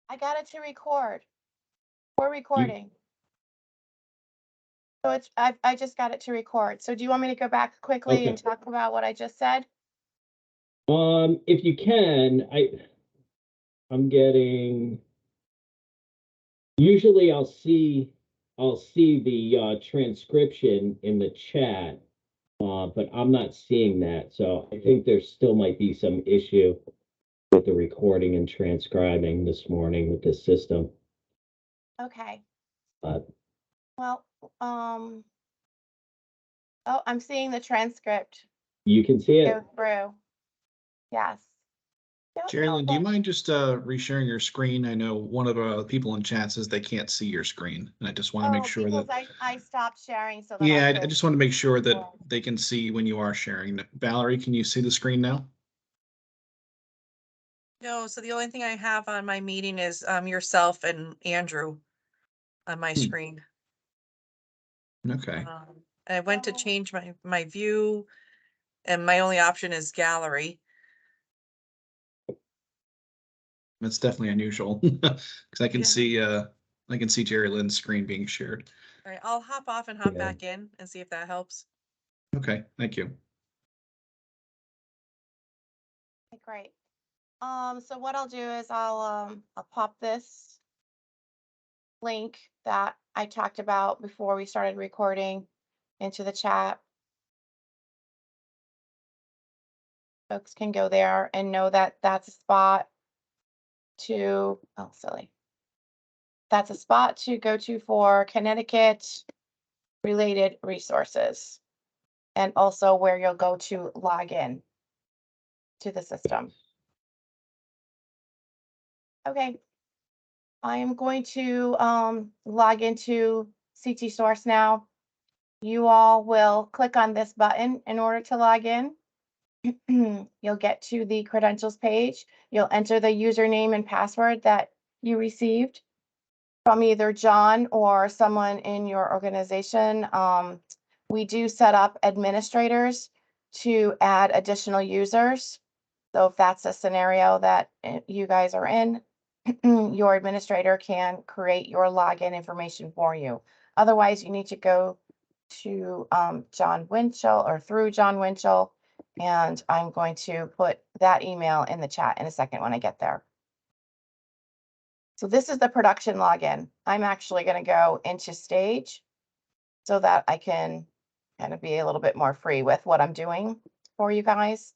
I got it to record. We're recording. So it's, I just got it to record. So do you want me to go back quickly and Okay. talk about what I just said? If you can, I'm getting, usually I'll see the transcription in the chat, but I'm not seeing that. So I think there still might be some issue with the recording and transcribing this morning with this system. Okay. But Well, oh, I'm seeing the transcript you can see go it. through. Yes. Geraldine, do you mind just resharing your screen? I know one of the people in chat says they can't see your screen, and I just want to make sure because that. I stopped sharing so that Yeah, I I just want to make sure that record. they can see when you are sharing. Valerie, can you see the screen now? No, so the only thing I have on my meeting is yourself and Andrew on my screen. Okay. I went to change my view, and my only option is gallery. That's definitely unusual because I can Yeah. see Jerry Lynn's screen being shared. All right, I'll hop off and hop Yeah. back in and see if that helps. Okay, thank you. Okay, great. So what I'll do is I'll pop this link that I talked about before we started recording into the chat. Folks can go there and know that that's a spot to, oh, silly. That's a spot to go to for Connecticut related resources, and also where you'll go to log in to the system. Okay. I am going to log into CTSource now. You all will click on this button in order to log in. You'll get to the credentials page. You'll enter the username and password that you received from either John or someone in your organization. We do set up administrators to add additional users. So if that's a scenario that you guys are in, your administrator can create your login information for you. Otherwise, you need to go to John Winchell or through John Winchell, and I'm going to put that email in the chat in a second when I get there. So this is the production login. I'm actually going to go into stage so that I can kind of be a little bit more free with what I'm doing for you guys.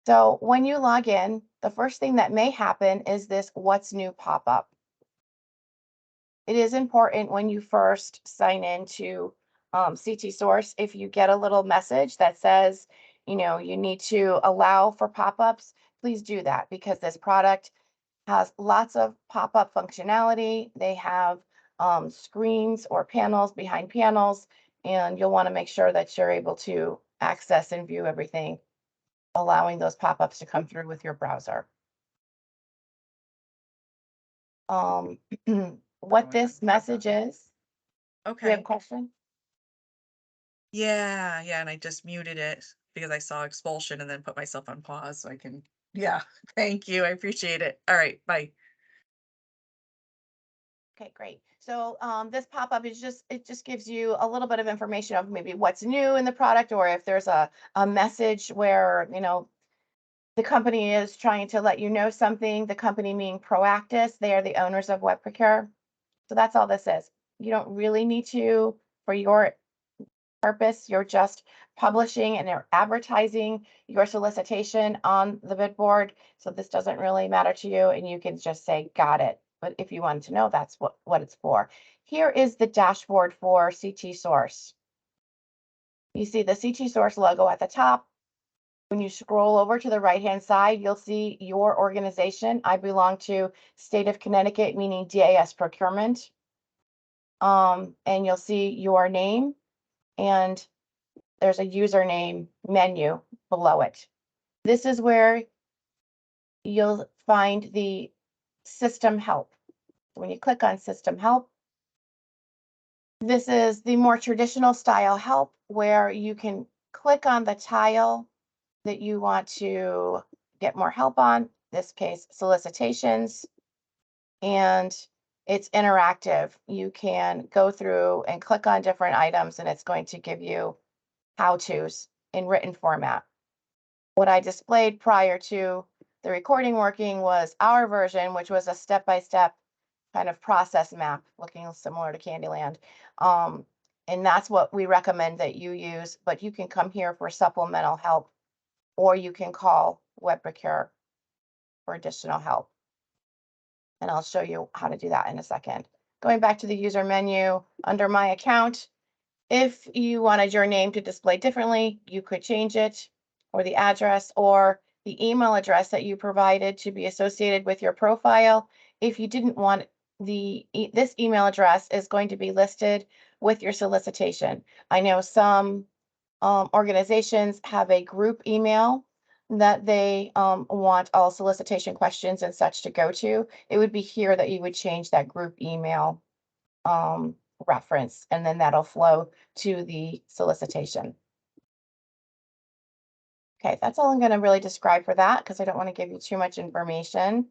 So when you log in, the first thing that may happen is this what's new pop-up. It is important when you first sign into CTSource, if you get a little message that says, you know, you need to allow for pop-ups, please do that, because this product has lots of pop-up functionality. They have screens or panels behind panels, and you'll want to make sure that you're able to access and view everything, allowing those pop-ups to come through with your browser. What this message is. Do you have Okay. a question? Yeah, and I just muted it because I saw expulsion and then put myself on pause so I can, yeah, thank you. I appreciate it. All right, bye. Okay, great. So this pop-up is it just gives you a little bit of information of maybe what's new in the product, or if there's a message where, you know, the company is trying to let you know something. The company being Proactus, they are the owners of WebProcure. So that's all this is. You don't really need to, for your purpose, you're just publishing and you're advertising your solicitation on the bid board. So this doesn't really matter to you, and you can just say, got it. But if you want to know, that's what it's for. Here is the dashboard for CTSource. You see the CTSource logo at the top. When you scroll over to the right-hand side, you'll see your organization. I belong to State of Connecticut, meaning DAS Procurement. And you'll see your name, and there's a username menu below it. This is where you'll find the system help. When you click on system help, this is the more traditional style help where you can click on the tile that you want to get more help on, in this case, solicitations, and it's interactive. You can go through and click on different items, and it's going to give you how-tos in written format. What I displayed prior to the recording working was our version, which was a step-by-step kind of process map looking similar to Candyland. And that's what we recommend that you use, but you can come here for supplemental help, or you can call WebProcure for additional help. And I'll show you how to do that in a second. Going back to the user menu under my account, if you wanted your name to display differently, you could change it, or the address or the email address that you provided to be associated with your profile. If you didn't want this email address is going to be listed with your solicitation. I know some organizations have a group email that they want all solicitation questions and such to go to. It would be here that you would change that group email reference, and then that'll flow to the solicitation. Okay, that's all I'm going to really describe for that because I don't want to give you too much information.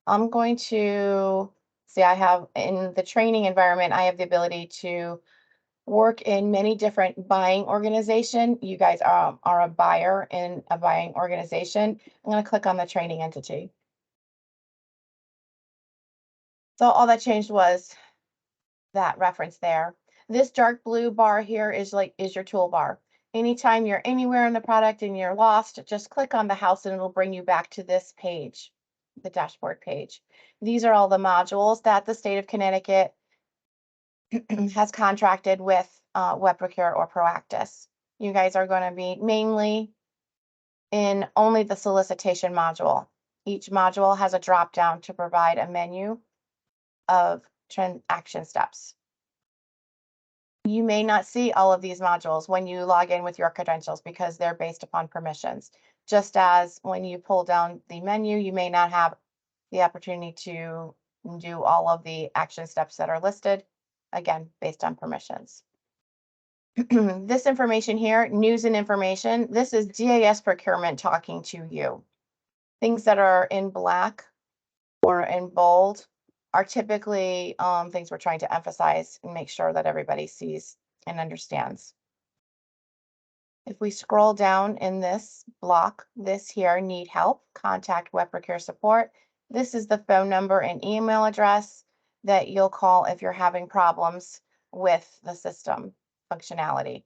I'm going to see, I have in the training environment, I have the ability to work in many different buying organization. You guys are a buyer in a buying organization. I'm going to click on the training entity. So all that changed was that reference there. This dark blue bar here is your toolbar. Anytime you're anywhere in the product and you're lost, just click on the house and it'll bring you back to this page, the dashboard page. These are all the modules that the state of Connecticut has contracted with WebProcure or Proactus. You guys are going to be mainly in only the solicitation module. Each module has a drop down to provide a menu of transaction steps. You may not see all of these modules when you log in with your credentials because they're based upon permissions. Just as when you pull down the menu, you may not have the opportunity to do all of the action steps that are listed, again, based on permissions. This information here, news and information, this is DAS procurement talking to you. Things that are in black or in bold are typically things we're trying to emphasize and make sure that everybody sees and understands. If we scroll down in this block, this here, need help, contact WebProcure support. This is the phone number and email address that you'll call if you're having problems with the system functionality.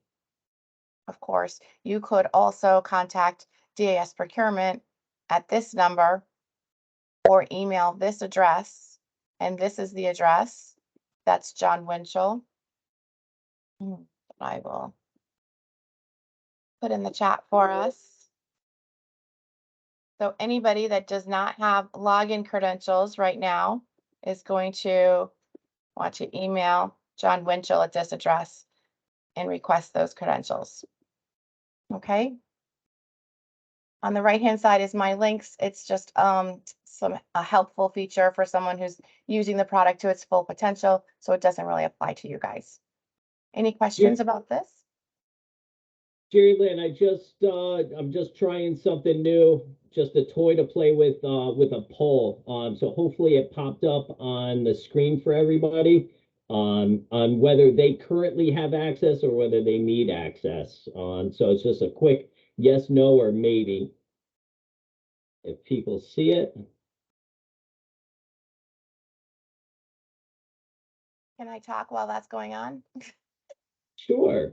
Of course, you could also contact DAS procurement at this number or email this address. And this is the address. That's John Winchell. I will put in the chat for us. So anybody that does not have login credentials right now is going to want to email John Winchell at this address and request those credentials. Okay. On the right-hand side is my links. It's just a helpful feature for someone who's using the product to its full potential, so it doesn't really apply to you guys. Any questions about this? Jerry Lynn, I'm just trying something new, just a toy to play with a poll. So hopefully it popped up on the screen for everybody on whether they currently have access or whether they need access. So it's just a quick yes, no, or maybe. If people see it. Can I talk while that's going on? Sure.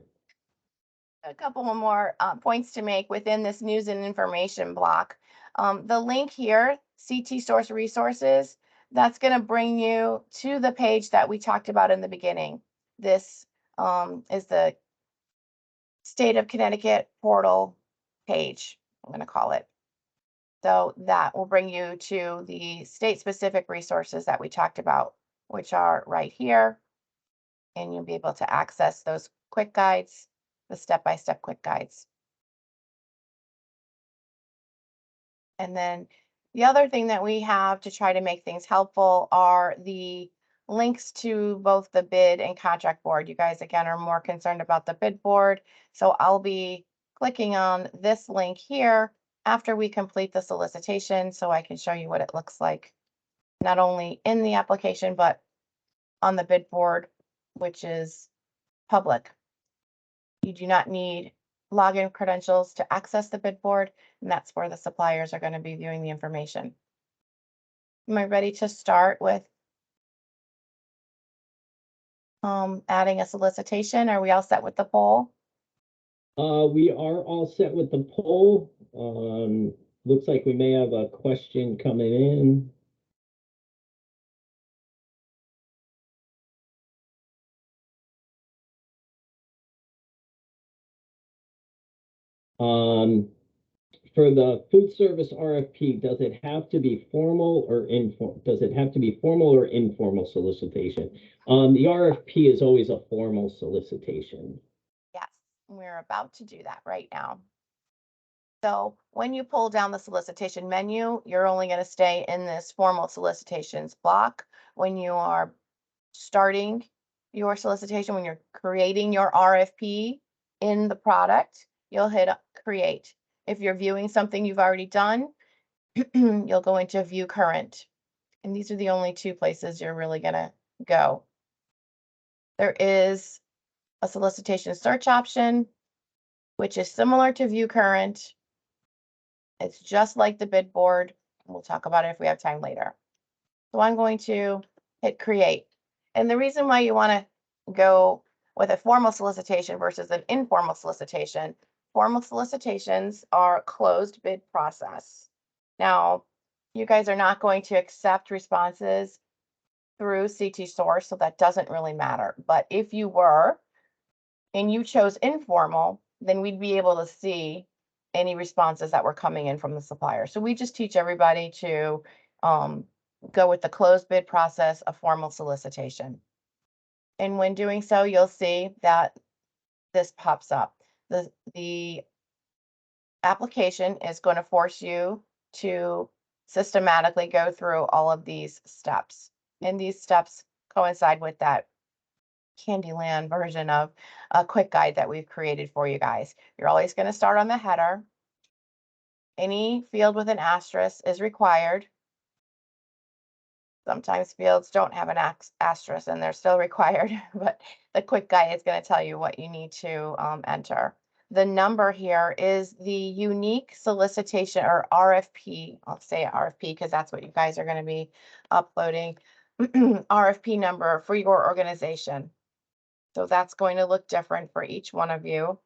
A couple more points to make within this news and information block. The link here, CTSource resources, that's going to bring you to the page that we talked about in the beginning. This is the State of Connecticut portal page, I'm going to call it. So that will bring you to the state-specific resources that we talked about, which are right here. And you'll be able to access those quick guides, the step-by-step quick guides. And then the other thing that we have to try to make things helpful are the links to both the bid and contract board. You guys, again, are more concerned about the bid board. So I'll be clicking on this link here after we complete the solicitation so I can show you what it looks like not only in the application, but on the bid board, which is public. You do not need login credentials to access the bid board, and that's where the suppliers are going to be viewing the information. Am I ready to start with adding a solicitation? Are we all set with the poll? We are all set with the poll. Looks like we may have a question coming in. For the food service RFP, does it have to be formal or informal? Does it have to be formal or informal solicitation? The RFP is always a formal solicitation. Yes, we're about to do that right now. So when you pull down the solicitation menu, you're only going to stay in this formal solicitations block. When you are starting your solicitation, when you're creating your RFP in the product, you'll hit create. If you're viewing something you've already done, you'll go into view current. And these are the only two places you're really going to go. There is a solicitation search option, which is similar to view current. It's just like the bid board. We'll talk about it if we have time later. So I'm going to hit create. And the reason why you want to go with a formal solicitation versus an informal solicitation, formal solicitations are a closed bid process. Now, you guys are not going to accept responses through CTSource, so that doesn't really matter. But if you were, and you chose informal, then we'd be able to see any responses that were coming in from the supplier. So we just teach everybody to go with the closed bid process, a formal solicitation. And when doing so, you'll see that this pops up. The application is going to force you to systematically go through all of these steps. And these steps coincide with that Candyland version of a quick guide that we've created for you guys. You're always going to start on the header. Any field with an asterisk is required. Sometimes fields don't have an asterisk and they're still required, but the quick guide is going to tell you what you need to enter. The number here is the unique solicitation or RFP. I'll say RFP because that's what you guys are going to be uploading. RFP number for your organization. So that's going to look different for each one of you.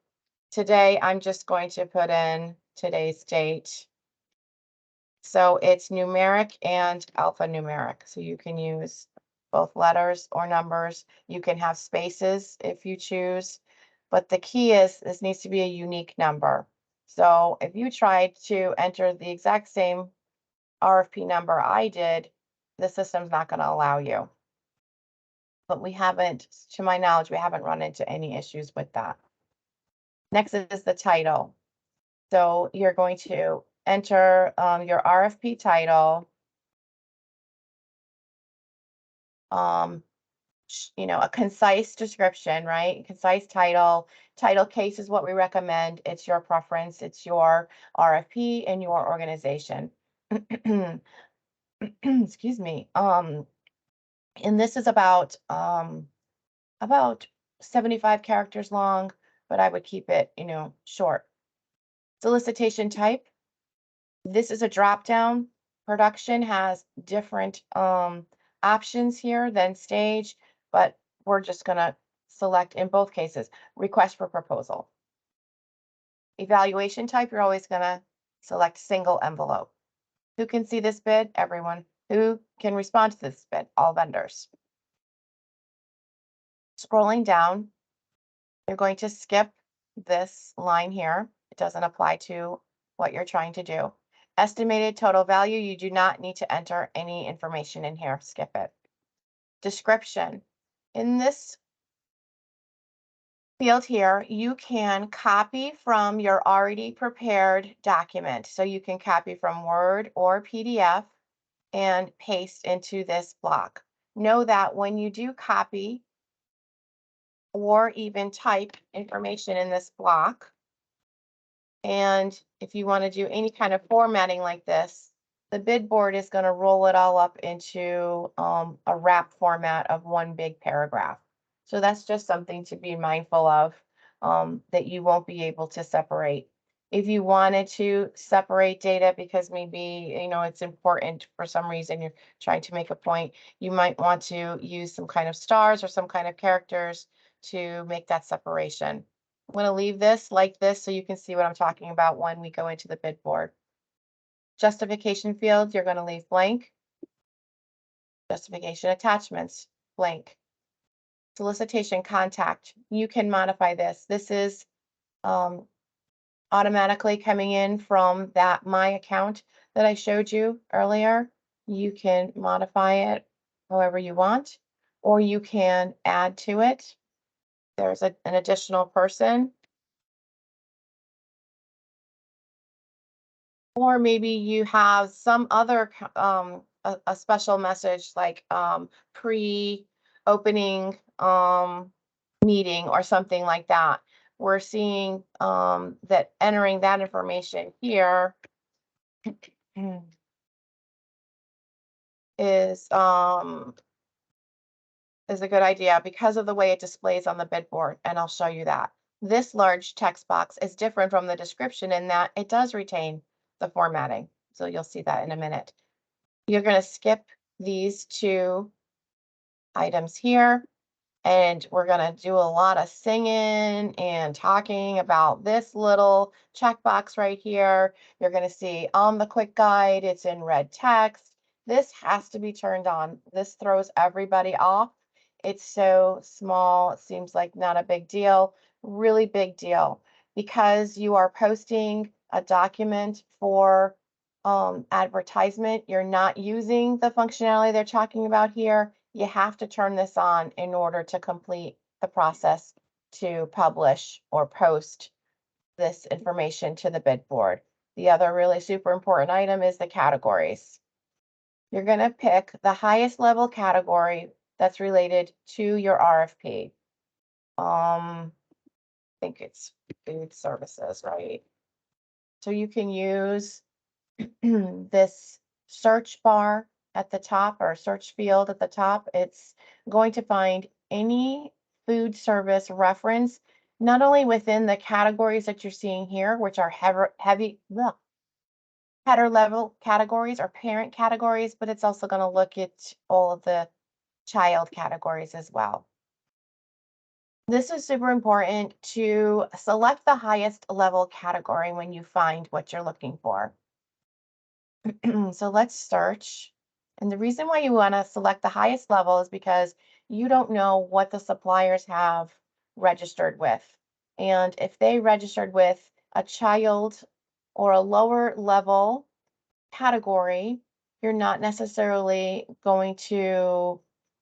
Today, I'm just going to put in today's date. So it's numeric and alphanumeric. So you can use both letters or numbers. You can have spaces if you choose. But the key is this needs to be a unique number. So if you tried to enter the exact same RFP number I did, the system's not going to allow you. But we haven't, to my knowledge, we haven't run into any issues with that. Next is the title. So you're going to enter your RFP title. You know, a concise description, right? Concise title. Title case is what we recommend. It's your preference. It's your RFP and your organization. Excuse me. And this is about 75 characters long, but I would keep it, you know, short. Solicitation type. This is a drop down. Production has different options here than stage, but we're just going to select in both cases, request for proposal. Evaluation type, you're always going to select single envelope. Who can see this bid? Everyone. Who can respond to this bid? All vendors. Scrolling down, you're going to skip this line here. It doesn't apply to what you're trying to do. Estimated total value, you do not need to enter any information in here. Skip it. Description. In this field here, you can copy from your already prepared document. So you can copy from Word or PDF and paste into this block. Know that when you do copy or even type information in this block, and if you want to do any kind of formatting like this, the bid board is going to roll it all up into a wrap format of one big paragraph. So that's just something to be mindful of, that you won't be able to separate. If you wanted to separate data because maybe, it's important for some reason, you're trying to make a point, you might want to use some kind of stars or some kind of characters to make that separation. I'm going to leave this like this so you can see what I'm talking about when we go into the bid board. Justification fields, you're going to leave blank. Justification attachments, blank. Solicitation contact, you can modify this. This is automatically coming in from that my account that I showed you earlier. You can modify it however you want, or you can add to it. There's an additional person. Or maybe you have some other a special message like pre-opening meeting or something like that. We're seeing that entering that information here is a good idea because of the way it displays on the bid board, and I'll show you that. This large text box is different from the description in that it does retain the formatting. So you'll see that in a minute. You're going to skip these two items here, and we're going to do a lot of singing and talking about this little checkbox right here. You're going to see on the quick guide, it's in red text. This has to be turned on. This throws everybody off. It's so small, it seems like not a big deal. Really big deal, because you are posting a document for advertisement. You're not using the functionality they're talking about here. You have to turn this on in order to complete the process to publish or post this information to the bid board. The other really super important item is the categories. You're going to pick the highest level category that's related to your RFP. I think it's food services, right? So you can use this search bar at the top, or search field at the top. It's going to find any food service reference, not only within the categories that you're seeing here, which are header level categories or parent categories, but it's also going to look at all of the child categories as well. This is super important to select the highest level category when you find what you're looking for. So let's search. And the reason why you want to select the highest level is because you don't know what the suppliers have registered with. And if they registered with a child or a lower level category, you're not necessarily going to,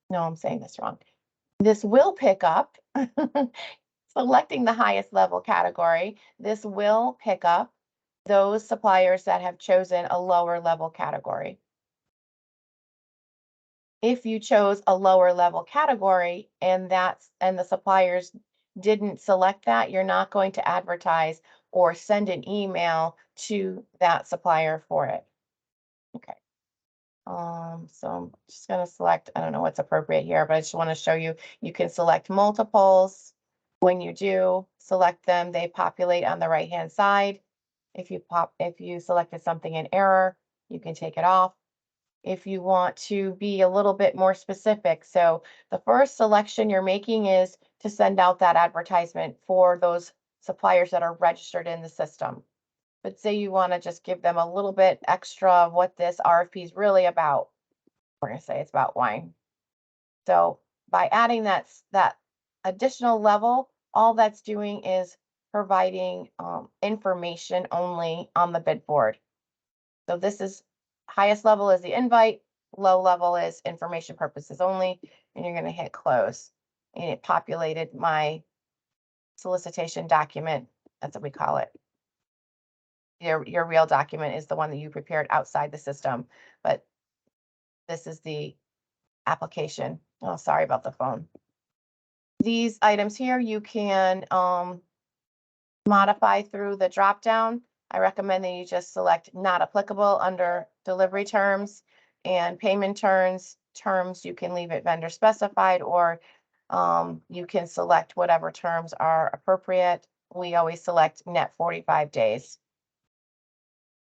no, I'm saying this wrong. This will pick up, selecting the highest level category, this will pick up those suppliers that have chosen a lower level category. If you chose a lower level category and the suppliers didn't select that, you're not going to advertise or send an email to that supplier for it. Okay. So I'm just going to select, I don't know what's appropriate here, but I just want to show you, you can select multiples. When you do select them, they populate on the right-hand side. If you selected something in error, you can take it off. If you want to be a little bit more specific. So the first selection you're making is to send out that advertisement for those suppliers that are registered in the system. But say you want to just give them a little bit extra of what this RFP is really about. We're going to say it's about wine. So by adding that additional level, all that's doing is providing information only on the bid board. So this is highest level is the invite, low level is information purposes only, and you're going to hit close. And it populated my solicitation document. That's what we call it. Your real document is the one that you prepared outside the system, but this is the application. Oh, sorry about the phone. These items here you can modify through the drop down. I recommend that you just select not applicable under delivery terms and payment terms you can leave it vendor specified, or you can select whatever terms are appropriate. We always select net 45 days.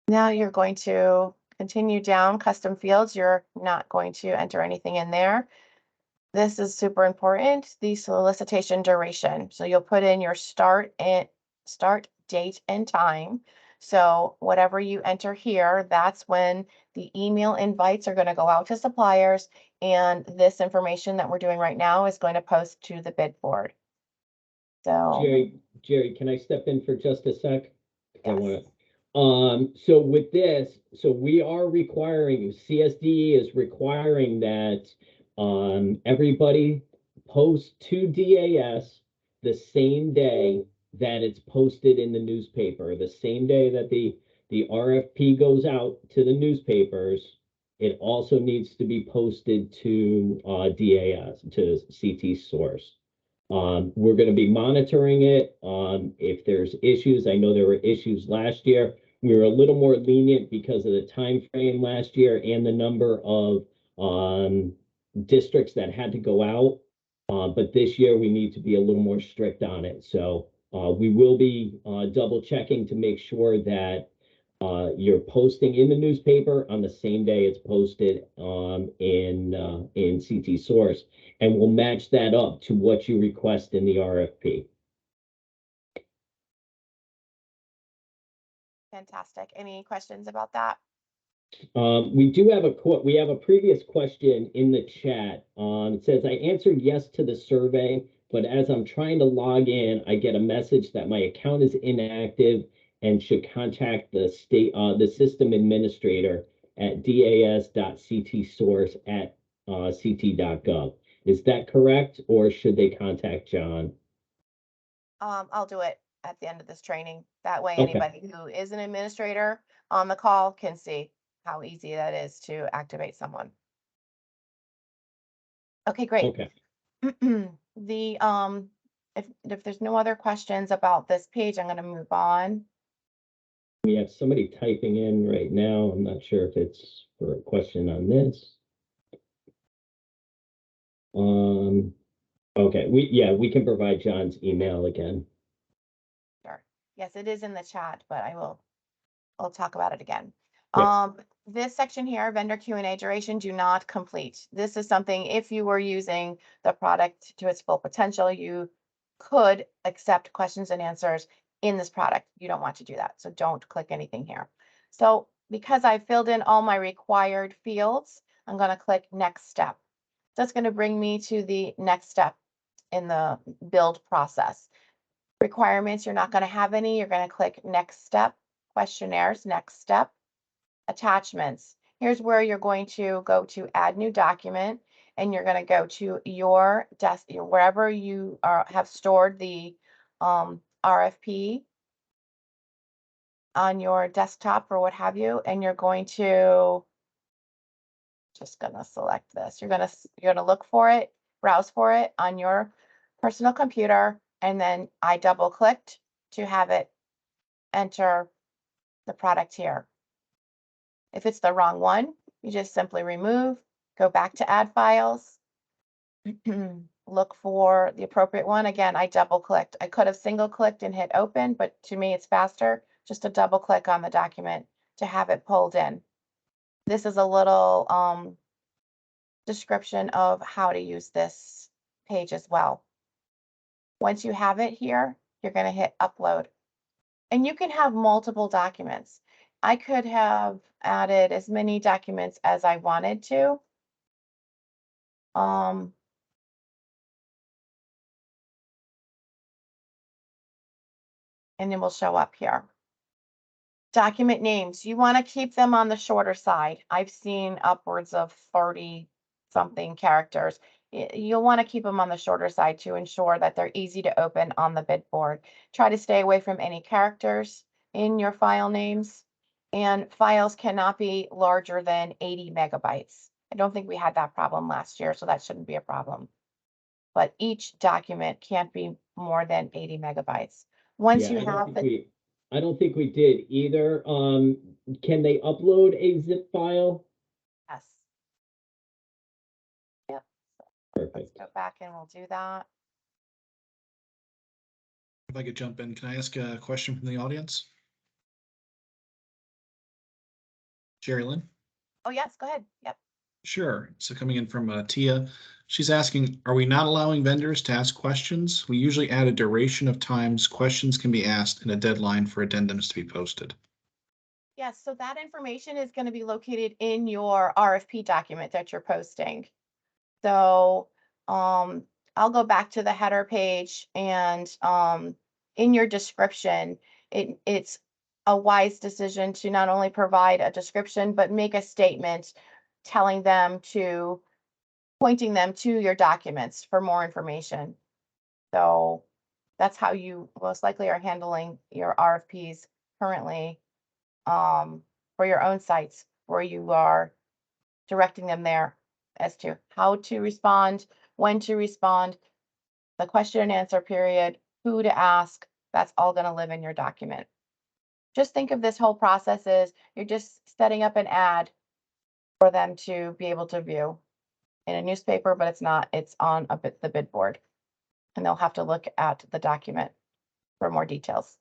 Now you're going to continue down custom fields. You're not going to enter anything in there. This is super important, the solicitation duration. So you'll put in your start date and time. So whatever you enter here, that's when the email invites are going to go out to suppliers, and this information that we're doing right now is going to post to the bid board. So Jerry, can I step in for just a sec? I yes. wanna, so with this, so we are requiring, CSDE is requiring that, everybody post to DAS the same day that it's posted in the newspaper, the same day that the RFP goes out to the newspapers. It also needs to be posted to, DAS, to CTSource. We're going to be monitoring it. If there's issues, I know there were issues last year. We were a little more lenient because of the time frame last year and the number of districts that had to go out. But this year we need to be a little more strict on it. So we will be double checking to make sure that you're posting in the newspaper on the same day it's posted in CTSource, and we'll match that up to what you request in the RFP. Fantastic. Any questions about that? We do have a previous question in the chat. It says, I answered yes to the survey, but as I'm trying to log in, I get a message that my account is inactive and should contact the system administrator at das.ctsource@ct.gov. Is that correct, or should they contact John? I'll do it at the end of this training. That way, Okay. anybody who is an administrator on the call can see how easy that is to activate someone. Okay, great. Okay. If there's no other questions about this page, I'm going to move on. We have somebody typing in right now. I'm not sure if it's for a question on this. Okay, we can provide John's email again. Sure. Yes, it is in the chat, but I'll talk about it again. Great. This section here, vendor Q&A duration, do not complete. This is something, if you were using the product to its full potential, you could accept questions and answers in this product. You don't want to do that, so don't click anything here. So because I filled in all my required fields, I'm going to click next step. That's going to bring me to the next step in the build process. Requirements, you're not going to have any. You're going to click next step. Questionnaires, next step. Attachments. Here's where you're going to go to add new document, and you're going to go to your desk, wherever you have stored the RFP on your desktop or what have you, and you're going to just going to select this. You're going to look for it, browse for it on your personal computer, and then I double clicked to have it enter the product here. If it's the wrong one, you just simply remove, go back to add files, look for the appropriate one. Again, I double clicked. I could have single clicked and hit open, but to me it's faster just to double click on the document to have it pulled in. This is a little description of how to use this page as well. Once you have it here, you're going to hit upload. And you can have multiple documents. I could have added as many documents as I wanted to. And it will show up here. Document names, you want to keep them on the shorter side. I've seen upwards of 30 something characters. You'll want to keep them on the shorter side to ensure that they're easy to open on the bid board. Try to stay away from any characters in your file names, and files cannot be larger than 80 megabytes. I don't think we had that problem last year, so that shouldn't be a problem. But each document can't be more than 80 megabytes. Once you have the I don't think we did either. Can they upload a zip file? Yes. Yep. Let's Perfect. go back and we'll do that. If I could jump in, can I ask a question from the audience? Jerry Lynn? Oh, yes, go ahead. Yep. Sure. So coming in from Tia, she's asking, are we not allowing vendors to ask questions? We usually add a duration of times questions can be asked and a deadline for addendums to be posted. Yes, so that information is going to be located in your RFP document that you're posting. So I'll go back to the header page and in your description, it's a wise decision to not only provide a description, but make a statement telling them to, pointing them to your documents for more information. So that's how you most likely are handling your RFPs currently for your own sites, where you are directing them there as to how to respond, when to respond, the question and answer period, who to ask. That's all going to live in your document. Just think of this whole process as you're just setting up an ad for them to be able to view in a newspaper, but it's not, it's on the bid board. And they'll have to look at the document for more details.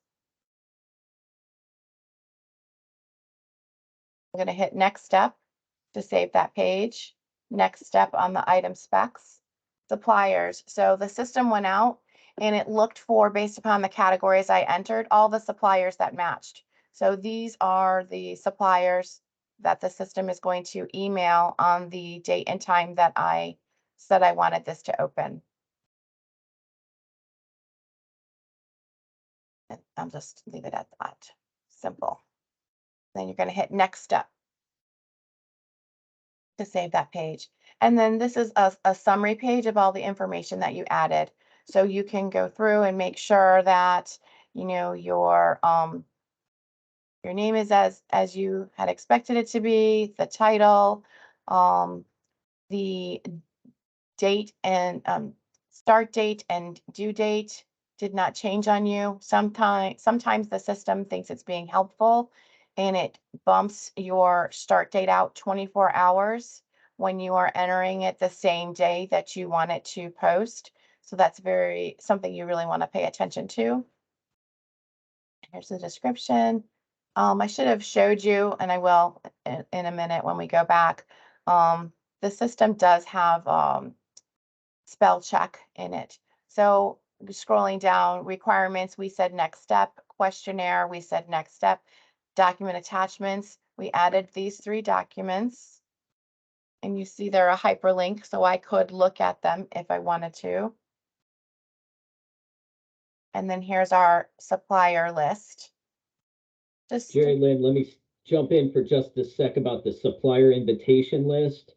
I'm going to hit next step to save that page. Next step on the item specs, suppliers. So the system went out and it looked for, based upon the categories I entered, all the suppliers that matched. So these are the suppliers that the system is going to email on the date and time that I said I wanted this to open. And I'll just leave it at that. Simple. Then you're going to hit next step to save that page. And then this is a summary page of all the information that you added. So you can go through and make sure that, you know, your name is as you had expected it to be, the title, the date and start date and due date did not change on you. Sometimes the system thinks it's being helpful and it bumps your start date out 24 hours when you are entering it the same day that you want it to post. So that's something you really want to pay attention to. Here's the description. I should have showed you, and I will in a minute when we go back. The system does have spell check in it. So scrolling down, requirements, we said next step, questionnaire, we said next step, document attachments, we added these 3 documents. And you see they're a hyperlink, so I could look at them if I wanted to. And then here's our supplier list. Jerry Lynn, let me jump in for just a sec about the supplier invitation list.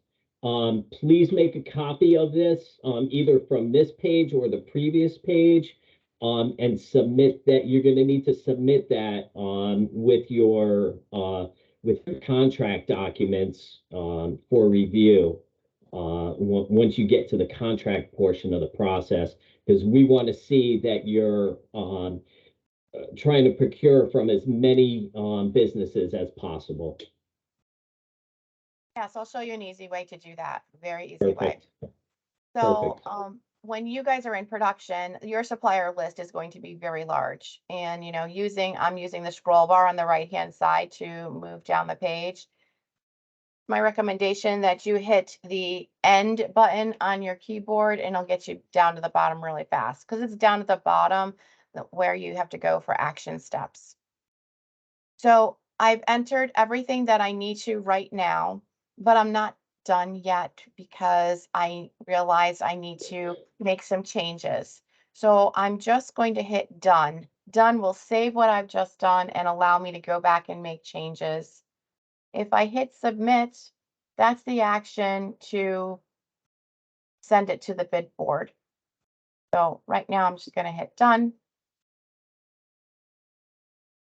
Please make a copy of this, either from this page or the previous page, and submit that. You're going to need to submit that with your contract documents for review once you get to the contract portion of the process, because we want to see that you're trying to procure from as many businesses as possible. Yes, I'll show you an easy way to do that. Very easy way. Perfect. So Perfect. when you guys are in production, your supplier list is going to be very large. And you know, I'm using the scroll bar on the right-hand side to move down the page. My recommendation that you hit the end button on your keyboard and it'll get you down to the bottom really fast, because it's down at the bottom where you have to go for action steps. So I've entered everything that I need to right now, but I'm not done yet because I realize I need to make some changes. So I'm just going to hit done. Done will save what I've just done and allow me to go back and make changes. If I hit submit, that's the action to send it to the bid board. So right now I'm just going to hit done.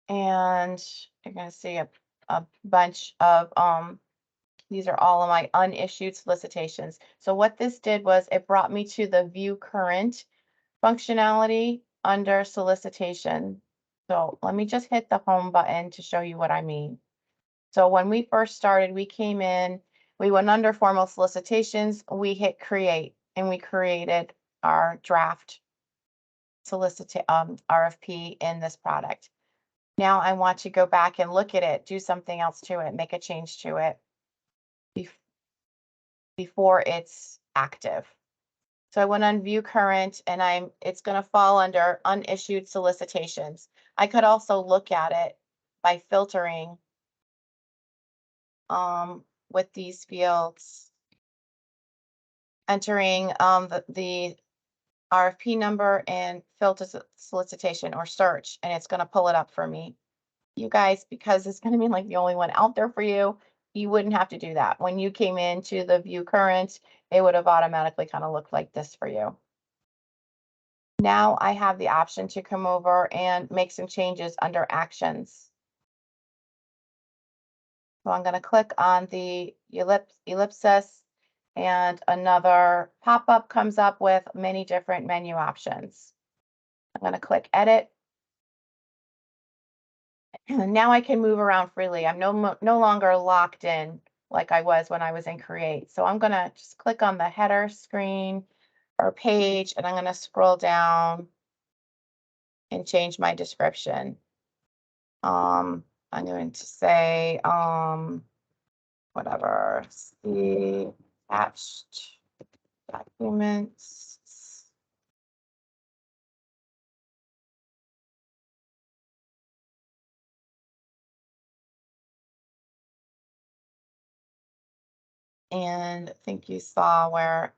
And you're going to see a bunch of, these are all of my unissued solicitations. So what this did was it brought me to the view current functionality under solicitation. So let me just hit the home button to show you what I mean. So when we first started, we came in, we went under formal solicitations, we hit create, and we created our draft RFP in this product. Now I want to go back and look at it, do something else to it, make a change to it before it's active. So I went on view current and it's going to fall under unissued solicitations. I could also look at it by filtering with these fields, entering the RFP number and filter solicitation or search, and it's going to pull it up for me. You guys, because it's going to be like the only one out there for you, you wouldn't have to do that. When you came into the view current, it would have automatically kind of looked like this for you. Now I have the option to come over and make some changes under actions. So I'm going to click on the ellipsis, and another pop-up comes up with many different menu options. I'm going to click edit. And now I can move around freely. I'm no longer locked in like I was when I was in create. So I'm going to just click on the header screen or page, and I'm going to scroll down and change my description. I'm going to say, whatever, see attached documents. And I think you saw where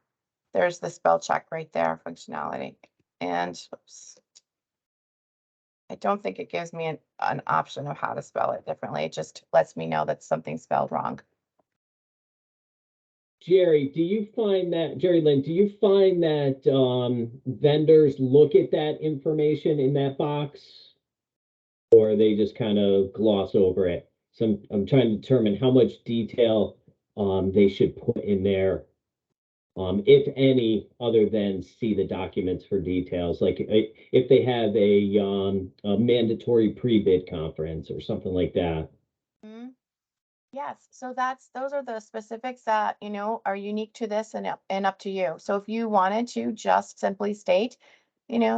there's the spell check right there, functionality. And oops, I don't think it gives me an option of how to spell it differently. It just lets me know that something's spelled wrong. Jerry, do you find that, Jerry Lynn, do you find that vendors look at that information in that box? Or they just kind of gloss over it? So I'm trying to determine how much detail they should put in there, if any, other than see the documents for details. Like if they have a mandatory pre-bid conference or something like that. Mm-hmm. Yes, so those are the specifics that, are unique to this and up to you. So if you wanted to just simply state,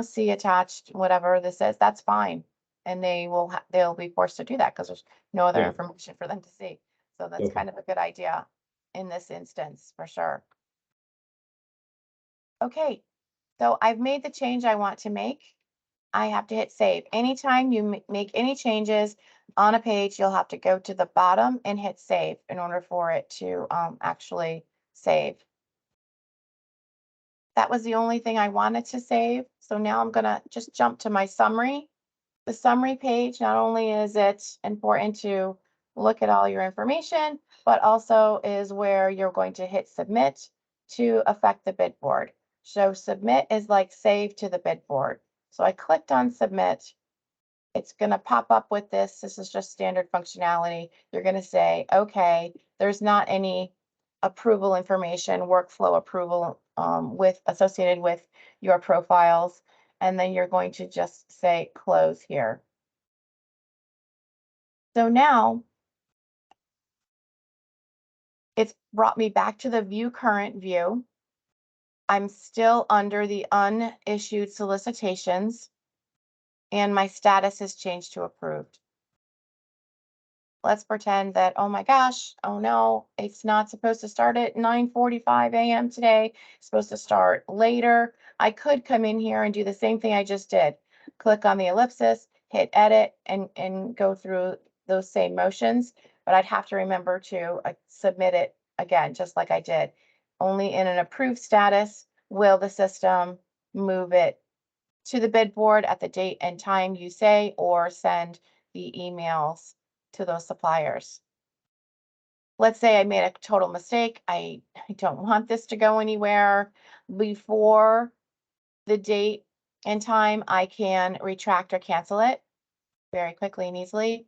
see attached, whatever this is, that's fine. And they'll be forced to do that because there's no other Yeah. information for them to see. So that's Okay. kind of a good idea in this instance for sure. Okay, so I've made the change I want to make. I have to hit save. Anytime you make any changes on a page, you'll have to go to the bottom and hit save in order for it to actually save. That was the only thing I wanted to save. So now I'm going to just jump to my summary. The summary page, not only is it important to look at all your information, but also is where you're going to hit submit to affect the bid board. So submit is like save to the bid board. So I clicked on submit. It's going to pop up with this. This is just standard functionality. You're going to say, okay, there's not any approval information, workflow approval associated with your profiles. And then you're going to just say close here. So now it's brought me back to the view current view. I'm still under the unissued solicitations, and my status has changed to approved. Let's pretend that, oh my gosh, oh no, it's not supposed to start at 9:45 a.m. today. It's supposed to start later. I could come in here and do the same thing I just did. Click on the ellipsis, hit edit, and go through those same motions. But I'd have to remember to submit it again, just like I did. Only in an approved status will the system move it to the bid board at the date and time you say, or send the emails to those suppliers. Let's say I made a total mistake. I don't want this to go anywhere. Before the date and time, I can retract or cancel it very quickly and easily.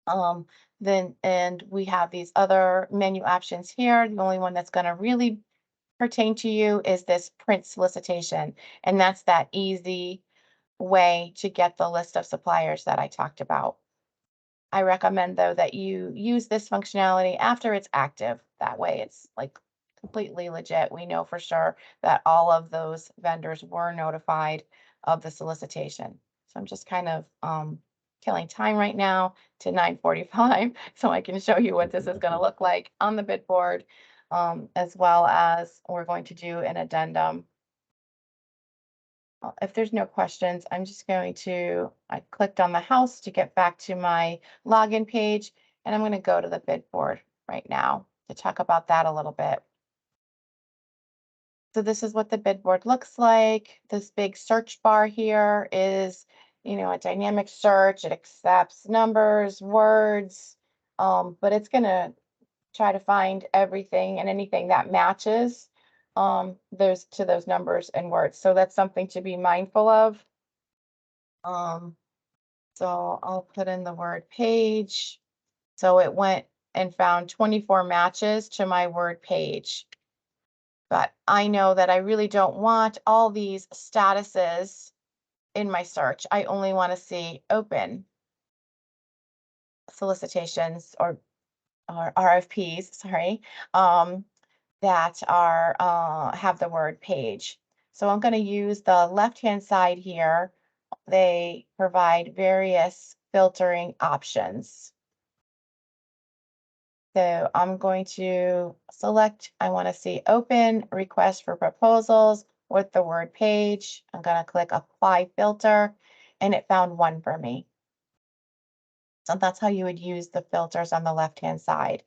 And we have these other menu options here. The only one that's going to really pertain to you is this print solicitation, and that's that easy way to get the list of suppliers that I talked about. I recommend though that you use this functionality after it's active. That way it's like completely legit. We know for sure that all of those vendors were notified of the solicitation. So I'm just kind of killing time right now to 9:45 so I can show you what this is going to look like on the bid board, as well as we're going to do an addendum. If there's no questions, I'm just going to, I clicked on the house to get back to my login page, and I'm going to go to the bid board right now to talk about that a little bit. So this is what the bid board looks like. This big search bar here is, you know, a dynamic search. It accepts numbers, words, but it's going to try to find everything and anything that matches those numbers and words. So that's something to be mindful of. So I'll put in the word page. So it went and found 24 matches to my word page. But I know that I really don't want all these statuses in my search. I only want to see open solicitations or RFPs, sorry, that are have the word page. So I'm going to use the left-hand side here. They provide various filtering options. So I'm going to select, I want to see open request for proposals with the word page. I'm going to click apply filter, and it found one for me. So that's how you would use the filters on the left-hand side.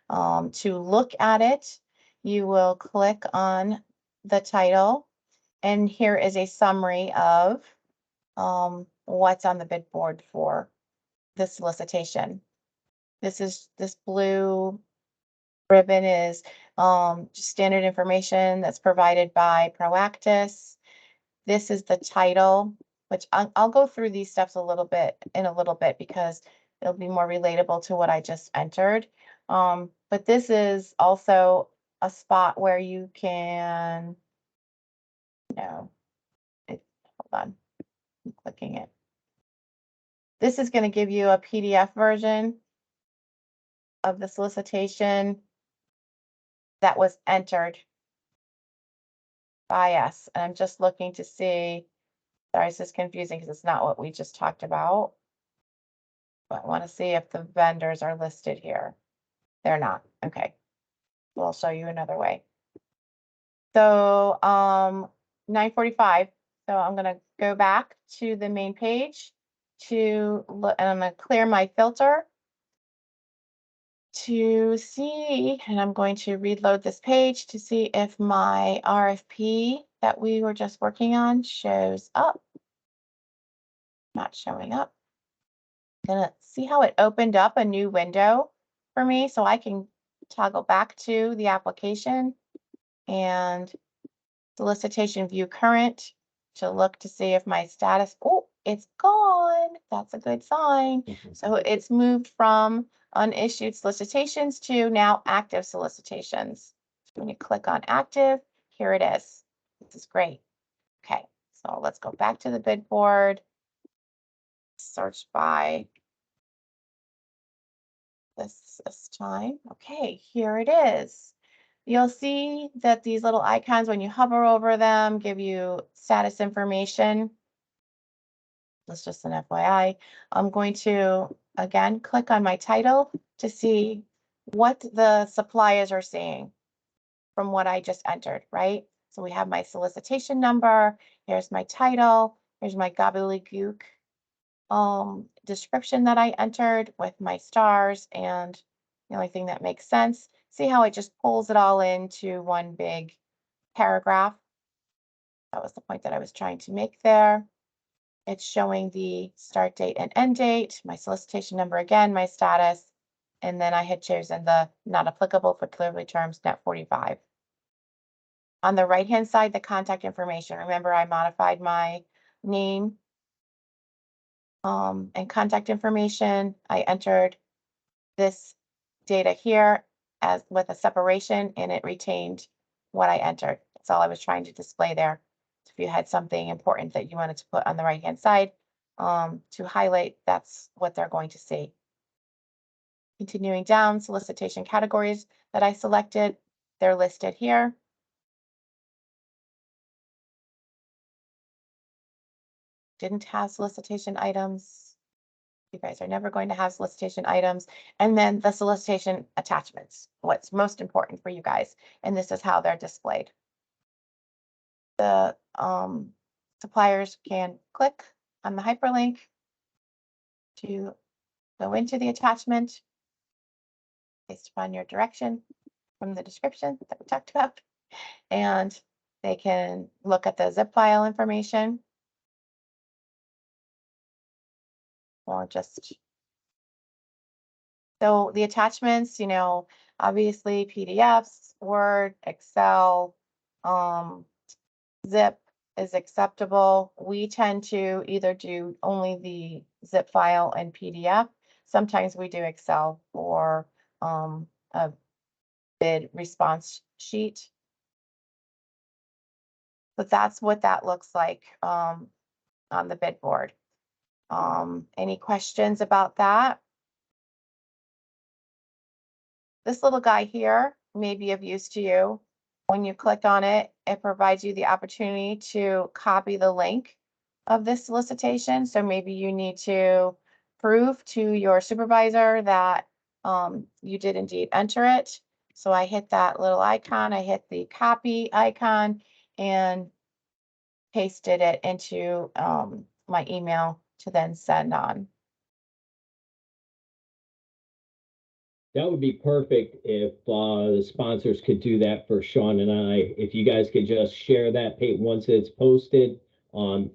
To look at it, you will click on the title, and here is a summary of what's on the bid board for the solicitation. This blue ribbon is just standard information that's provided by Proactus. This is the title, which I'll go through these steps in a little bit because it'll be more relatable to what I just entered. But this is also a spot where you can, hold on, I'm clicking it. This is going to give you a PDF version of the solicitation that was entered by us. And I'm just looking to see, sorry, this is confusing because it's not what we just talked about. But I want to see if the vendors are listed here. They're not. Okay. Well, I'll show you another way. So 9:45. So I'm going to go back to the main page to look, and I'm going to clear my filter to see, and I'm going to reload this page to see if my RFP that we were just working on shows up. Not showing up. Gonna see how it opened up a new window for me, so I can toggle back to the application and solicitation view current to look to see if my status, oh, it's gone. That's a good sign. So it's moved from unissued solicitations to now active solicitations. So when you click on active, here it is. This is great. Okay, so let's go back to the bid board, search by this time. Okay, here it is. You'll see that these little icons, when you hover over them, give you status information. That's just an FYI. I'm going to, again, click on my title to see what the suppliers are seeing from what I just entered, right? So we have my solicitation number. Here's my title. Here's my gobbledygook description that I entered with my stars and the only thing that makes sense. See how it just pulls it all into one big paragraph? That was the point that I was trying to make there. It's showing the start date and end date, my solicitation number again, my status, and then I had chosen the not applicable for clearly terms net 45. On the right-hand side, the contact information. Remember, I modified my name and contact information. I entered this data here as with a separation, and it retained what I entered. That's all I was trying to display there. you had something important that you wanted to put on the right-hand side to highlight, that's what they're going to see. Continuing down, solicitation categories that I selected, they're listed here. Didn't have solicitation items. You guys are never going to have solicitation items. And then the solicitation attachments, what's most important for you guys. And this is how they're displayed. The suppliers can click on the hyperlink to go into the attachment based upon your direction from the description that we talked about. And they can look at the zip file information or just, so the attachments, you know, obviously PDFs, Word, Excel, zip is acceptable. We tend to either do only the zip file and PDF. Sometimes we do Excel or a bid response sheet. But that's what that looks like on the bid board. Any questions about that? This little guy here may be of use to you. When you click on it, it provides you the opportunity to copy the link of this solicitation. So maybe you need to prove to your supervisor that you did indeed enter it. So I hit that little icon, I hit the copy icon and pasted it into my email to then send on. That would be perfect if the sponsors could do that for Sean and I. If you guys could just share that page once it's posted,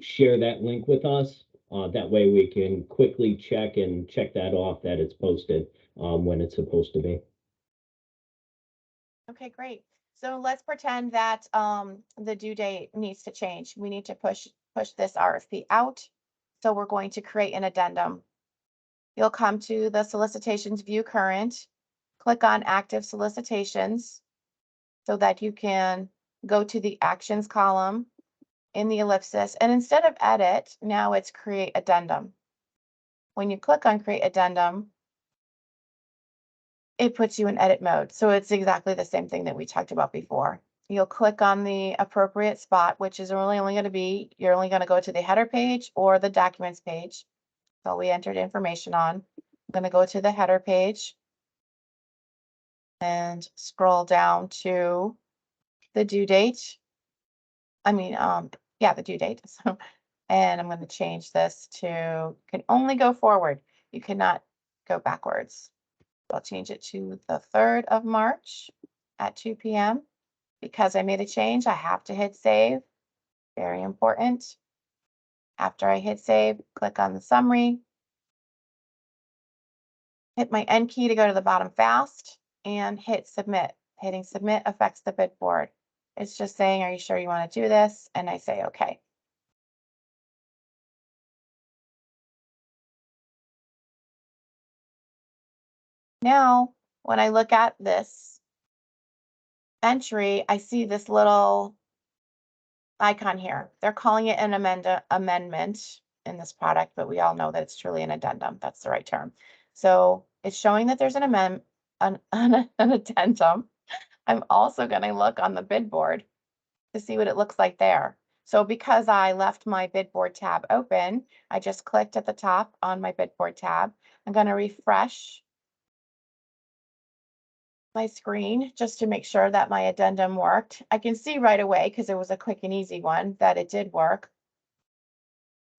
share that link with us. That way we can quickly check that off that it's posted when it's supposed to be. Okay, great. So let's pretend that the due date needs to change. We need to push this RFP out. So we're going to create an addendum. You'll come to the solicitations view current, click on active solicitations so that you can go to the actions column in the ellipsis. And instead of edit, now it's create addendum. When you click on create addendum, it puts you in edit mode. So it's exactly the same thing that we talked about before. You'll click on the appropriate spot, which is really only going to be, you're only going to go to the header page or the documents page. So we entered information on. I'm going to go to the header page and scroll down to the due date. The due date. So, and I'm going to change this to can only go forward. You cannot go backwards. I'll change it to the 3rd of March at 2 p.m. Because I made a change, I have to hit save. Very important. After I hit save, click on the summary. Hit my N key to go to the bottom fast and hit submit. Hitting submit affects the bid board. It's just saying, are you sure you want to do this? And I say, okay. Now, when I look at this entry, I see this little icon here. They're calling it an amendment in this product, but we all know that it's truly an addendum. That's the right term. So it's showing that there's an addendum. I'm also going to look on the bid board to see what it looks like there. So because I left my bid board tab open, I just clicked at the top on my bid board tab. I'm going to refresh my screen just to make sure that my addendum worked. I can see right away, because it was a quick and easy one, that it did work.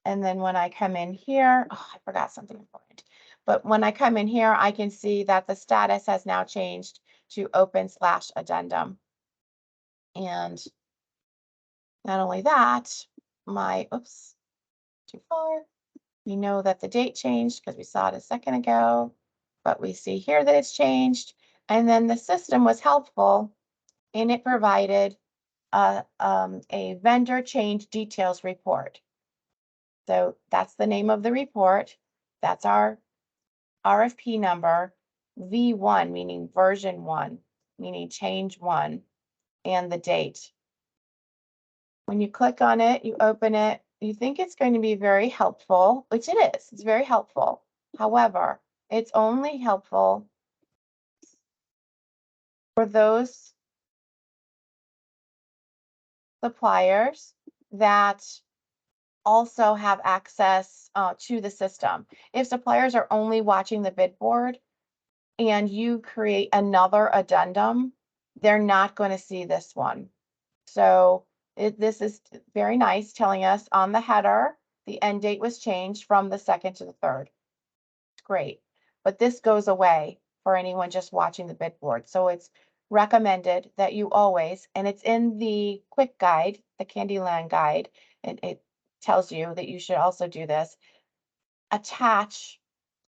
And then when I come in here, oh, I forgot something important. But when I come in here, I can see that the status has now changed to open/addendum. And not only that, oops, too far. We know that the date changed because we saw it a second ago, but we see here that it's changed. And then the system was helpful and it provided a vendor change details report. So that's the name of the report. That's our RFP number, V1, meaning version 1, meaning change 1, and the date. When you click on it, you open it, you think it's going to be very helpful, which it is. It's very helpful. However, it's only helpful for those suppliers that also have access to the system. If suppliers are only watching the bid board and you create another addendum, they're not going to see this one. So this is very nice, telling us on the header, the end date was changed from the 2nd to the 3rd. It's great, but this goes away for anyone just watching the bid board. So it's recommended that you always, and it's in the quick guide, the Candyland guide, and it tells you that you should also do this, attach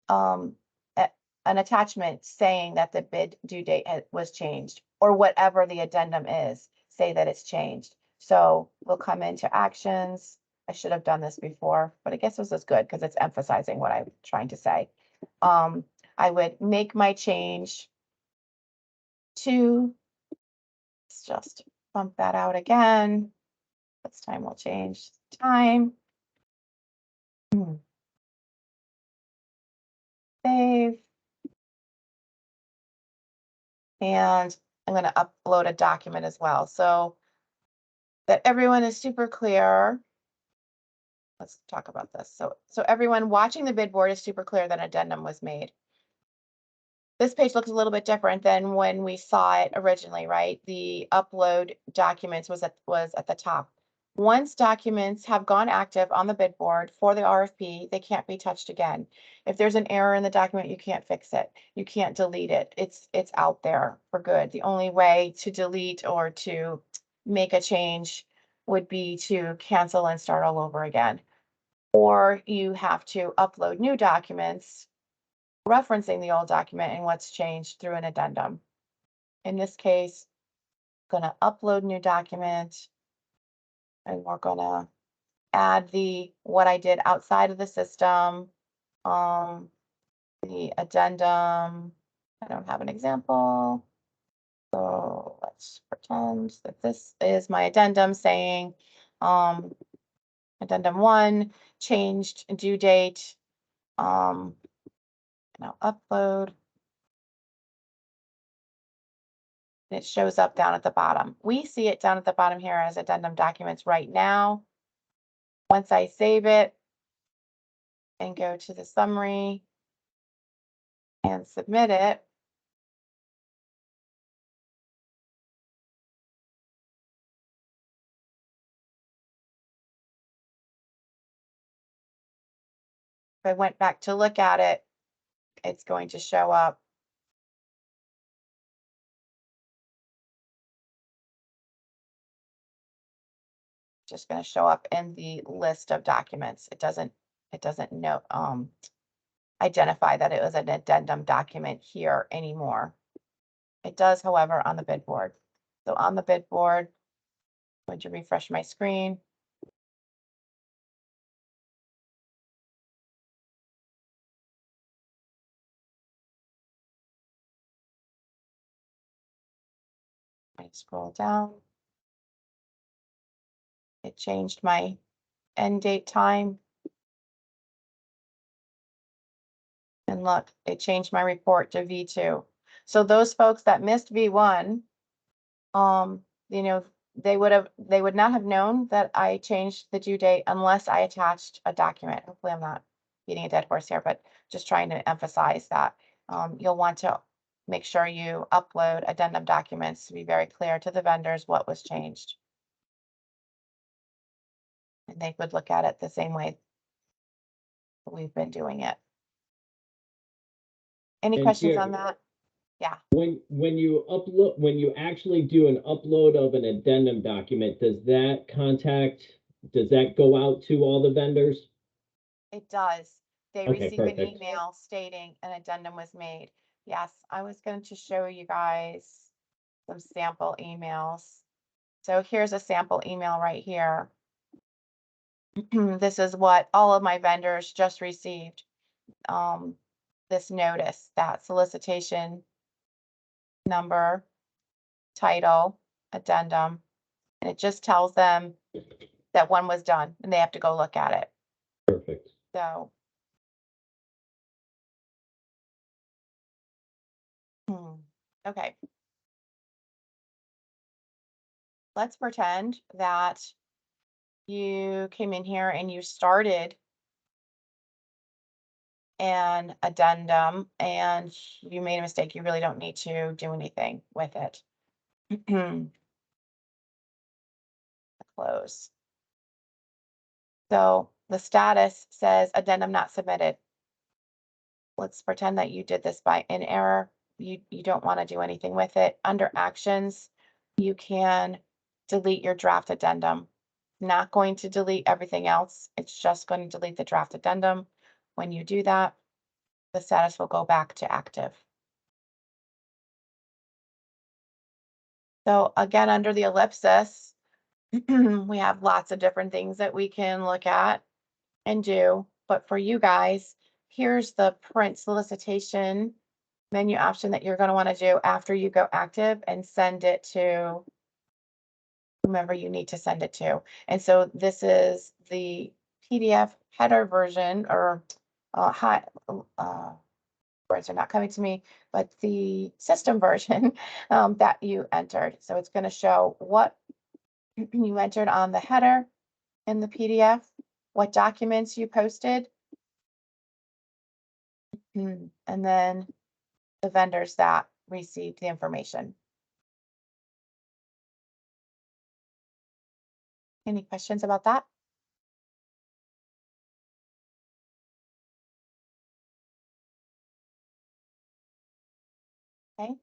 an attachment saying that the bid due date was changed, or whatever the addendum is, say that it's changed. So we'll come into actions. I should have done this before, but I guess this is good because it's emphasizing what I'm trying to say. I would make my change to, let's just bump that out again. This time we'll change time. Save. And I'm going to upload a document as well, so that everyone is super clear. Let's talk about this. So everyone watching the bid board is super clear that an addendum was made. This page looks a little bit different than when we saw it originally, right? The upload documents was at the top. Once documents have gone active on the bid board for the RFP, they can't be touched again. If there's an error in the document, you can't fix it. You can't delete it. It's out there for good. The only way to delete or to make a change would be to cancel and start all over again. Or you have to upload new documents referencing the old document and what's changed through an addendum. In this case, I'm going to upload new document, and we're going to add what I did outside of the system, the addendum. I don't have an example, so let's pretend that this is my addendum saying addendum 1, changed due date. Now upload. It shows up down at the bottom. We see it down at the bottom here as addendum documents right now. Once I save it and go to the summary and submit it, if I went back to look at it, it's going to show up. Just going to show up in the list of documents. It doesn't identify that it was an addendum document here anymore. It does, however, on the bid board. So on the bid board, I'm going to refresh my screen. I scroll down. It changed my end date time. And look, it changed my report to V2. So those folks that missed V1, they would not have known that I changed the due date unless I attached a document. Hopefully I'm not beating a dead horse here, but just trying to emphasize that you'll want to make sure you upload addendum documents to be very clear to the vendors what was changed. And they would look at it the same way that we've been doing it. Any And questions here- on that? Yeah. When you actually do an upload of an addendum document, does that go out to all the vendors? It does. They Okay, receive an perfect. email stating an addendum was made. Yes, I was going to show you guys some sample emails. So here's a sample email right here. This is what all of my vendors just received. This notice, that solicitation number, title, addendum, and it just tells them that one was done and they have to go look at it. Perfect. So. Okay. Let's pretend that you came in here and you started an addendum and you made a mistake. You really don't need to do anything with it. Close. So the status says addendum not submitted. Let's pretend that you did this by an error. You don't want to do anything with it. Under actions, you can delete your draft addendum. Not going to delete everything else. It's just going to delete the draft addendum. When you do that, the status will go back to active. So again, under the ellipsis, we have lots of different things that we can look at and do. But for you guys, here's the print solicitation menu option that you're going to want to do after you go active and send it to whomever you need to send it to. And so this is the PDF header version, or words are not coming to me, but the system version that you entered. So it's going to show what you entered on the header in the PDF, what documents you posted, and then the vendors that received the information. Any questions about that? Okay.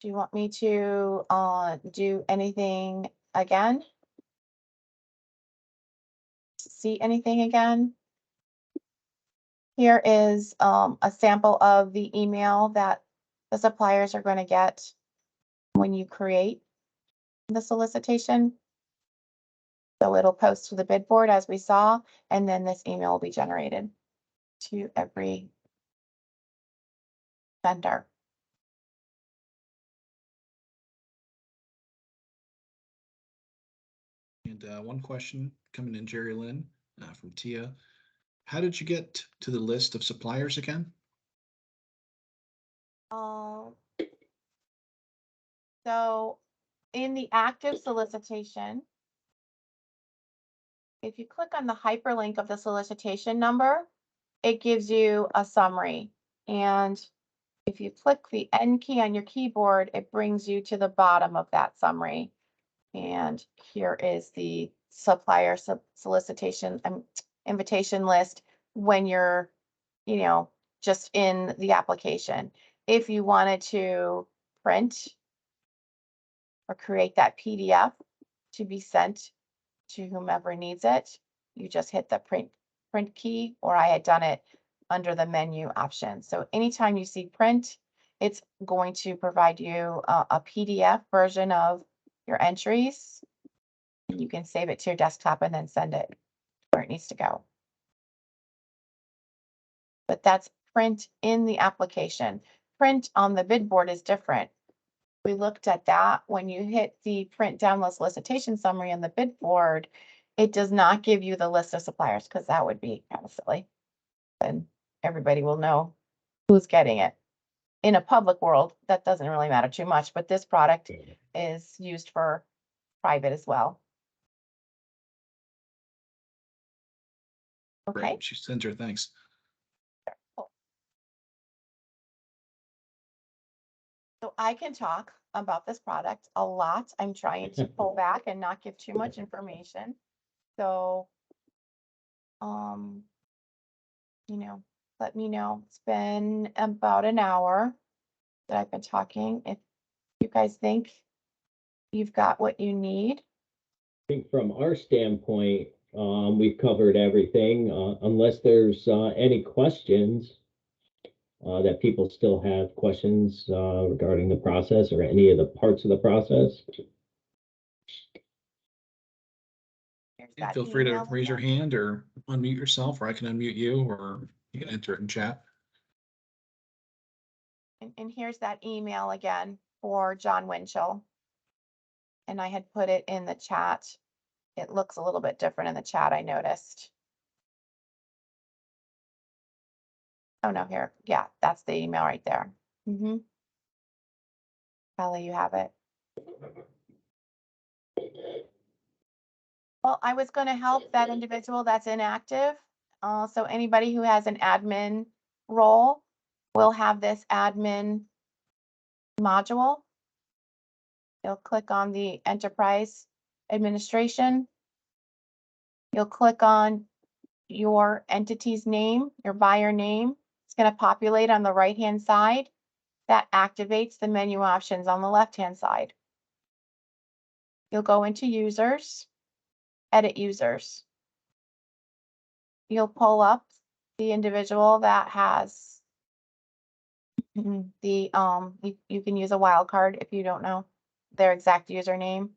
Do you want me to do anything again? See anything again? Here is a sample of the email that the suppliers are going to get when you create the solicitation. So it'll post to the bid board as we saw, and then this email will be generated to every vendor. And one question coming in, Jerry Lynn from Tia. How did you get to the list of suppliers again? So in the active solicitation, if you click on the hyperlink of the solicitation number, it gives you a summary. And if you click the N key on your keyboard, it brings you to the bottom of that summary. And here is the supplier solicitation invitation list when you're, just in the application. If you wanted to print or create that PDF to be sent to whomever needs it, you just hit the print key, or I had done it under the menu option. So anytime you see print, it's going to provide you a PDF version of your entries. You can save it to your desktop and then send it where it needs to go. But that's print in the application. Print on the bid board is different. We looked at that. When you hit the print download solicitation summary on the bid board, it does not give you the list of suppliers, because that would be kind of silly. And everybody will know who's getting it. In a public world, that doesn't really matter too much, but this product is used for private as well. Okay. Great. She sends her thanks. So I can talk about this product a lot. I'm trying to pull back and not give too much information. So, let me know. It's been about an hour that I've been talking. If you guys think you've got what you need. I think from our standpoint, we've covered everything, unless there's any questions that people still have questions regarding the process or any of the parts of the process. Feel free to raise your hand or unmute yourself, or I can unmute you, or you can enter it in chat. And here's that email again for John Winchell. and I had put it in the chat. It looks a little bit different in the chat, I noticed. Oh, no, here. Yeah, that's the email right there. Kelly, you have it. Well, I was going to help that individual that's inactive. So anybody who has an admin role will have this admin module. You'll click on the enterprise administration. You'll click on your entity's name, your buyer name. It's going to populate on the right-hand side. That activates the menu options on the left-hand side. You'll go into users, edit users. You'll pull up the individual that has the, you can use a wildcard if you don't know their exact username.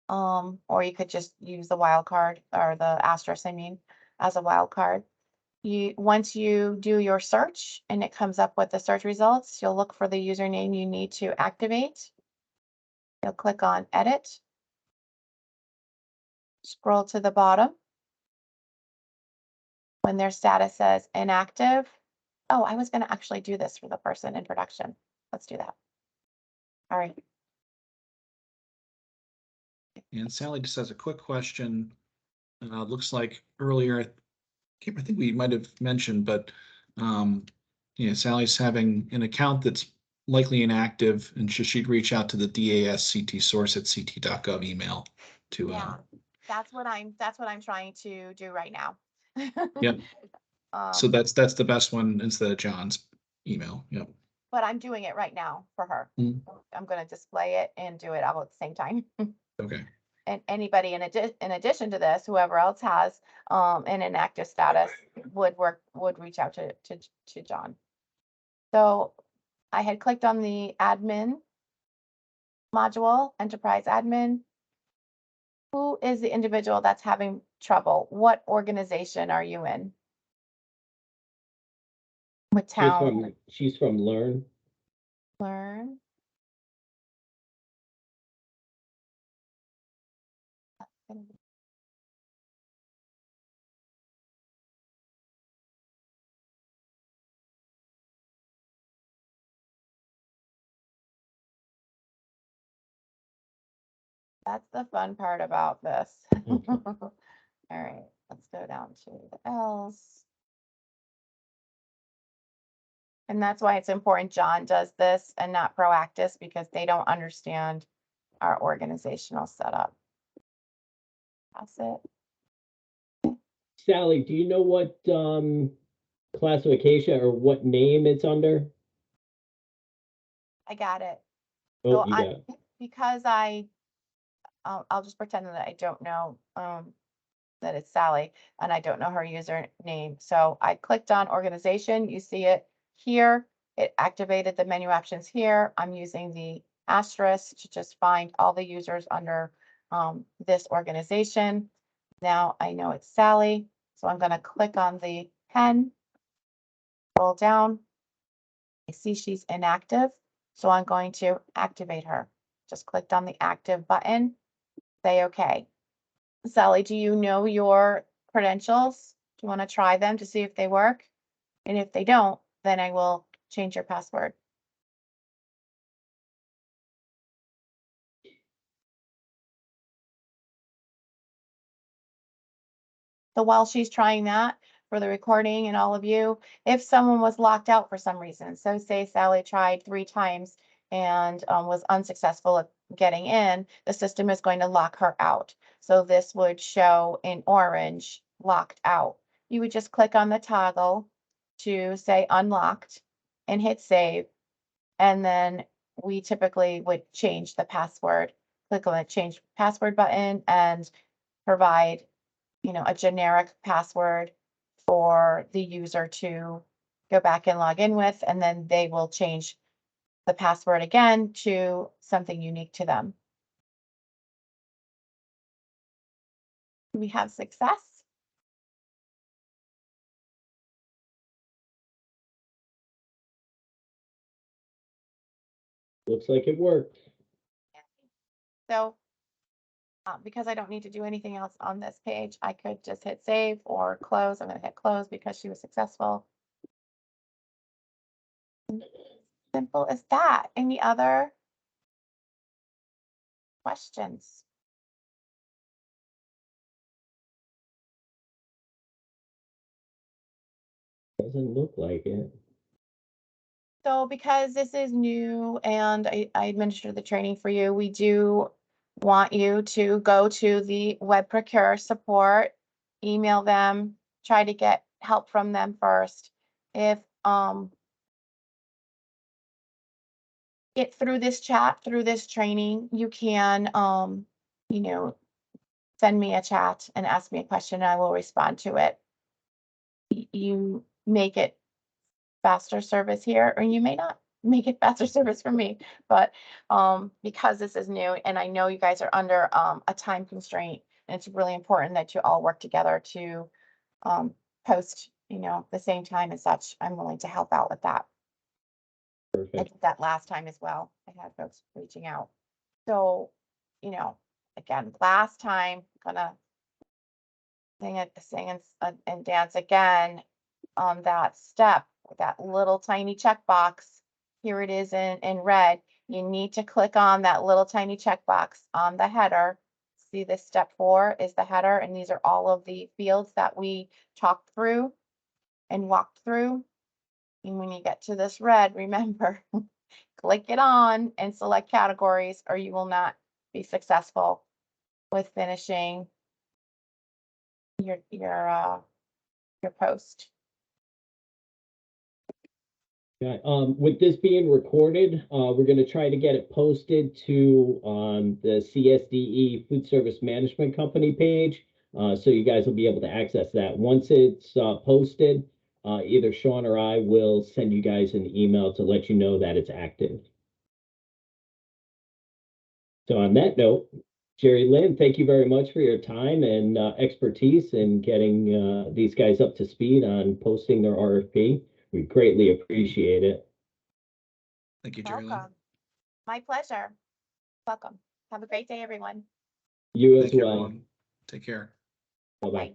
Or you could just use the wildcard or the asterisk, I mean, as a wildcard. Once you do your search and it comes up with the search results, you'll look for the username you need to activate. You'll click on edit, scroll to the bottom. When their status says inactive, oh, I was going to actually do this for the person in production. Let's do that. All right. And Sally just has a quick question. Looks like earlier, I think we might have mentioned, but Sally's having an account that's likely inactive, and she'd reach out to the DAS CTSource at ct.gov email to. Yeah, that's what I'm trying to do right now. Yep. So that's the best one instead of John's email. Yep. But I'm doing it right now for her. I'm going to display it and do it all at the same time. Okay. And anybody in addition to this, whoever else has an inactive status would reach out to John. So I had clicked on the admin module, enterprise admin. Who is the individual that's having trouble? What organization are you in? What town? She's from Learn. Learn. That's the fun part about this. Okay. All right, let's go down to the L's. And that's why it's important John does this and not Proactus, because they don't understand our organizational setup. That's it. Sally, do you know what classification or what name it's under? I got it. Oh, So you got it. because I'll just pretend that I don't know that it's Sally and I don't know her username. So I clicked on organization. You see it here. It activated the menu options here. I'm using the asterisk to just find all the users under this organization. Now I know it's Sally. So I'm going to click on the pen, scroll down. I see she's inactive. So I'm going to activate her. Just clicked on the active button, say okay. Sally, do you know your credentials? Do you want to try them to see if they work? And if they don't, then I will change your password. So while she's trying that for the recording and all of you, if someone was locked out for some reason, so say Sally tried 3 times and was unsuccessful at getting in, the system is going to lock her out. So this would show in orange, locked out. You would just click on the toggle to say unlocked and hit save. And then we typically would change the password, click on the change password button and provide a generic password for the user to go back and log in with, and then they will change the password again to something unique to them. Do we have success? Looks like it worked. So because I don't need to do anything else on this page, I could just hit save or close. I'm going to hit close because she was successful. Simple as that. Any other questions? Doesn't look like it. So because this is new and I administer the training for you, we do want you to go to the Web Procure support, email them, try to get help from them first. If get through this chat, through this training, you can you know, send me a chat and ask me a question and I will respond to it. You make it faster service here, or you may not make it faster service for me, but because this is new and I know you guys are under a time constraint, and it's really important that you all work together to post, the same time and such. I'm willing to help out with that. I Perfect. did that last time as well. I had folks reaching out. So, again, last time, gonna sing and dance again on that step, that little tiny checkbox. Here it is in red. You need to click on that little tiny checkbox on the header. See, this step 4 is the header, and these are all of the fields that we talked through and walked through. And when you get to this red, remember, click it on and select categories, or you will not be successful with finishing your post. Yeah, with this being recorded, we're gonna try to get it posted to the CSDE Food Service Management Company page. So you guys will be able to access that. Once it's posted, either Sean or I will send you guys an email to let you know that it's active. So on that note, Jerry Lynn, thank you very much for your time and expertise in getting these guys up to speed on posting their RFP. We greatly appreciate it. Thank you, Jerry Lynn. Welcome. My pleasure. Welcome. Have a great day, everyone. You as Thank you, well. everyone. Take care. Bye-bye. Bye.